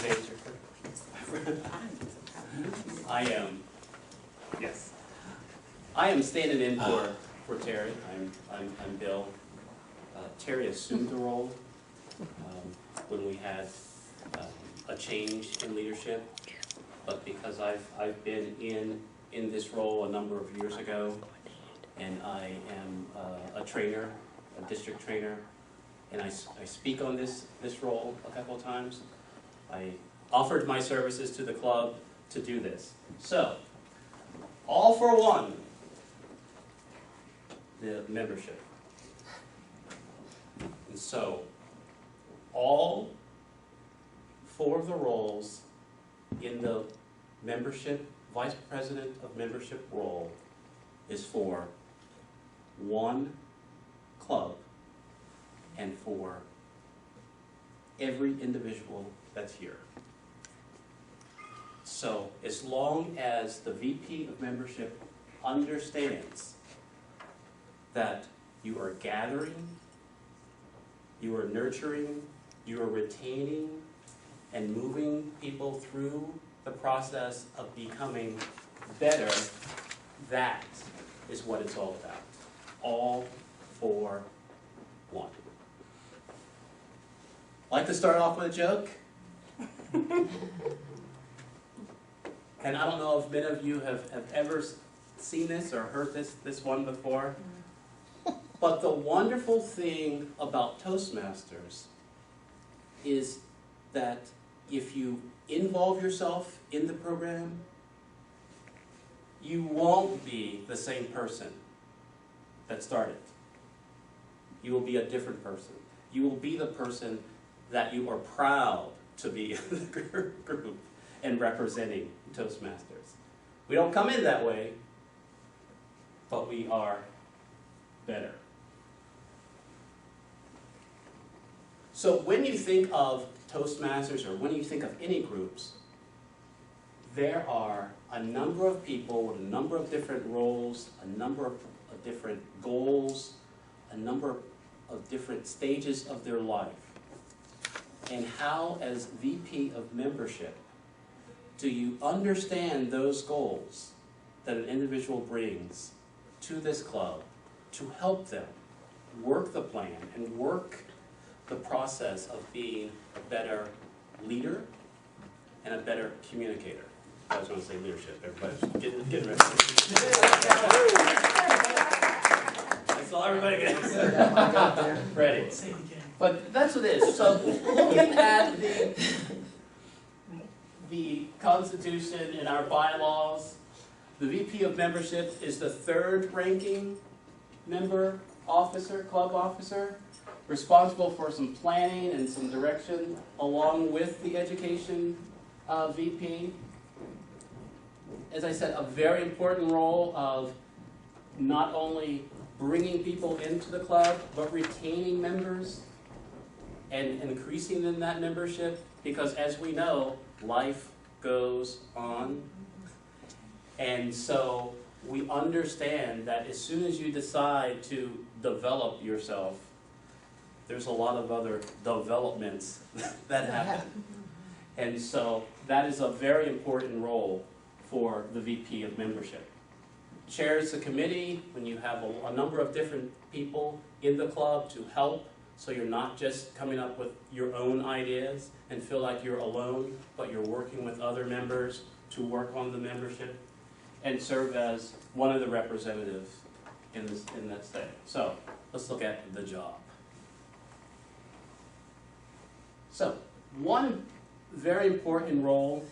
change your Yes. I am standing in for Terry. I'm Bill. Terry assumed the role when we had a change in leadership, but because I've been in this role a number of years ago, and I am a trainer, a district trainer, and I speak on this role a couple of times. I offered my services to the club to do this. So, all for one, the membership. And so, all 4 of the roles in the membership, vice president of membership role, is for one club and for every individual that's here. So as long as the VP of membership understands that you are gathering, you are nurturing, you are retaining, and moving people through the process of becoming better, that is what it's all about. All for one. Like to start off with a joke? And I don't know if many of you have ever seen this or heard this one before. But the wonderful thing about Toastmasters is that if you involve yourself in the program, you won't be the same person that started. You will be a different person. You will be the person that you are proud to be in the group and representing Toastmasters. We don't come in that way, but we are better. So when you think of Toastmasters, or when you think of any groups, there are a number of people with a number of different roles, a number of different goals, a number of different stages of their life. And how, as VP of membership, do you understand those goals that an individual brings to this club to help them work the plan and work the process of being a better leader and a better communicator? I was going to say leadership. Everybody's getting ready. I saw everybody getting ready. But that's what it is. So looking at the Constitution and our bylaws, the VP of membership is the 3rd ranking member officer, club officer, responsible for some planning and some direction along with the education VP. As I said, a very important role of not only bringing people into the club, but retaining members and increasing in that membership, because as we know, life goes on. And so we understand that as soon as you decide to develop yourself, there's a lot of other developments that happen. And so that is a very important role for the VP of membership. Chairs the committee when you have a number of different people in the club to help, so you're not just coming up with your own ideas and feel like you're alone, but you're working with other members to work on the membership and serve as one of the representatives in that state. So let's look at the job. So one very important role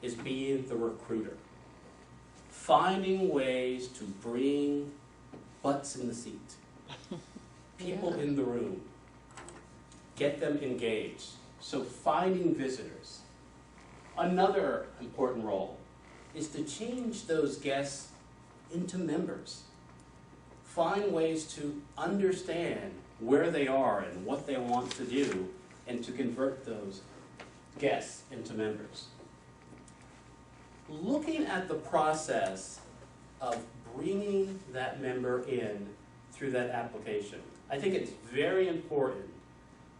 is being the recruiter. Finding ways to bring butts in the seat, people in the room, get them engaged. So finding visitors. Another important role is to change those guests into members. Find ways to understand where they are and what they want to do, and to convert those guests into members. Looking at the process of bringing that member in through that application, I think it's very important,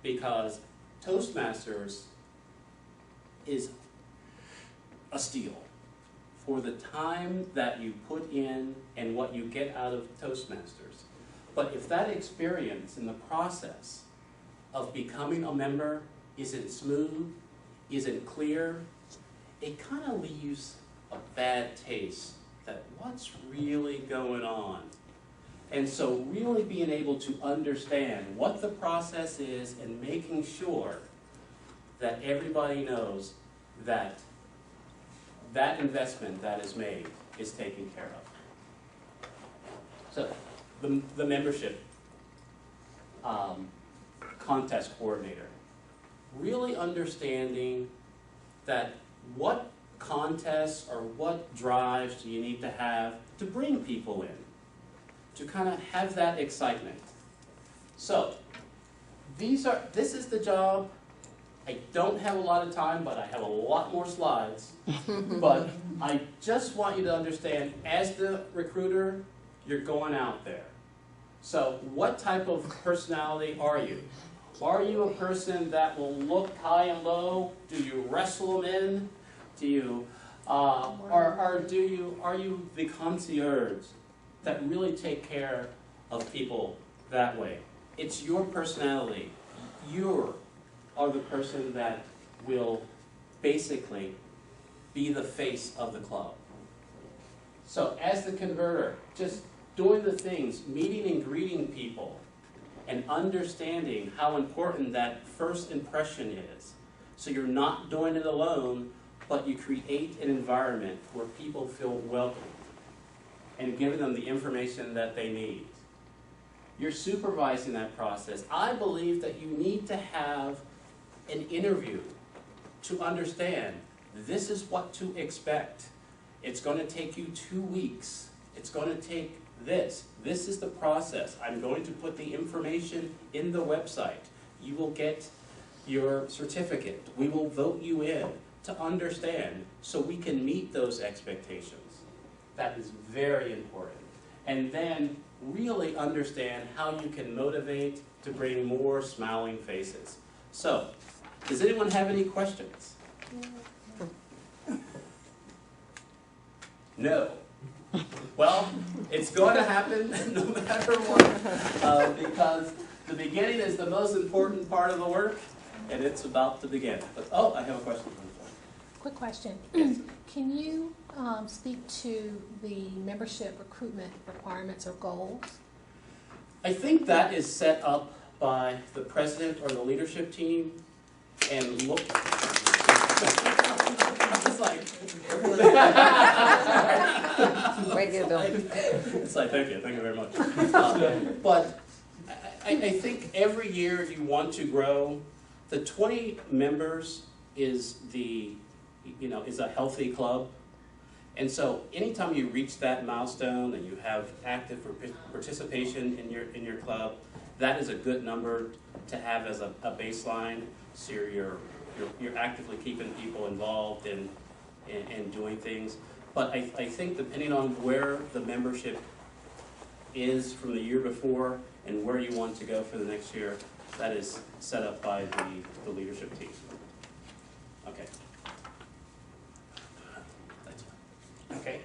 because Toastmasters is a steal for the time that you put in and what you get out of Toastmasters. But if that experience in the process of becoming a member isn't smooth, isn't clear, it kind of leaves a bad taste that what's really going on. And so really being able to understand what the process is and making sure that everybody knows that that investment that is made is taken care of. So the membership contest coordinator, really understanding that what contests or what drives do you need to have to bring people in, to kind of have that excitement. So this is the job. I don't have a lot of time, but I have a lot more slides. But I just want you to understand, as the recruiter, you're going out there. So what type of personality are you? Are you a person that will look high and low? Do you wrestle them in? Do you, are you the concierge that really take care of people that way? It's your personality. You are the person that will basically be the face of the club. So as the converter, just doing the things, meeting and greeting people, and understanding how important that first impression is. So you're not doing it alone, but you create an environment where people feel welcome and giving them the information that they need. You're supervising that process. I believe that you need to have an interview to understand this is what to expect. It's going to take you 2 weeks. It's going to take this. This is the process. I'm going to put the information in the website. You will get your certificate. We will vote you in to understand so we can meet those expectations. That is very important. And then really understand how you can motivate to bring more smiling faces. So, does anyone have any questions? No. Well, it's going to happen no matter what, because the beginning is the most important part of the work, and it's about to begin. But, oh, I have a question. Quick question. Yes. Can you speak to the membership recruitment requirements or goals? I think that is set up by the president or the leadership team, and look. It's like, way to go, Bill. it's like, thank you very much. But I think every year you want to grow. The 20 members is is a healthy club. And so anytime you reach that milestone and you have active participation in your club, that is a good number to have as a baseline. So you're actively keeping people involved and doing things. But I think depending on where the membership is from the year before and where you want to go for the next year, that is set up by the leadership team. Okay. That's fine. Okay.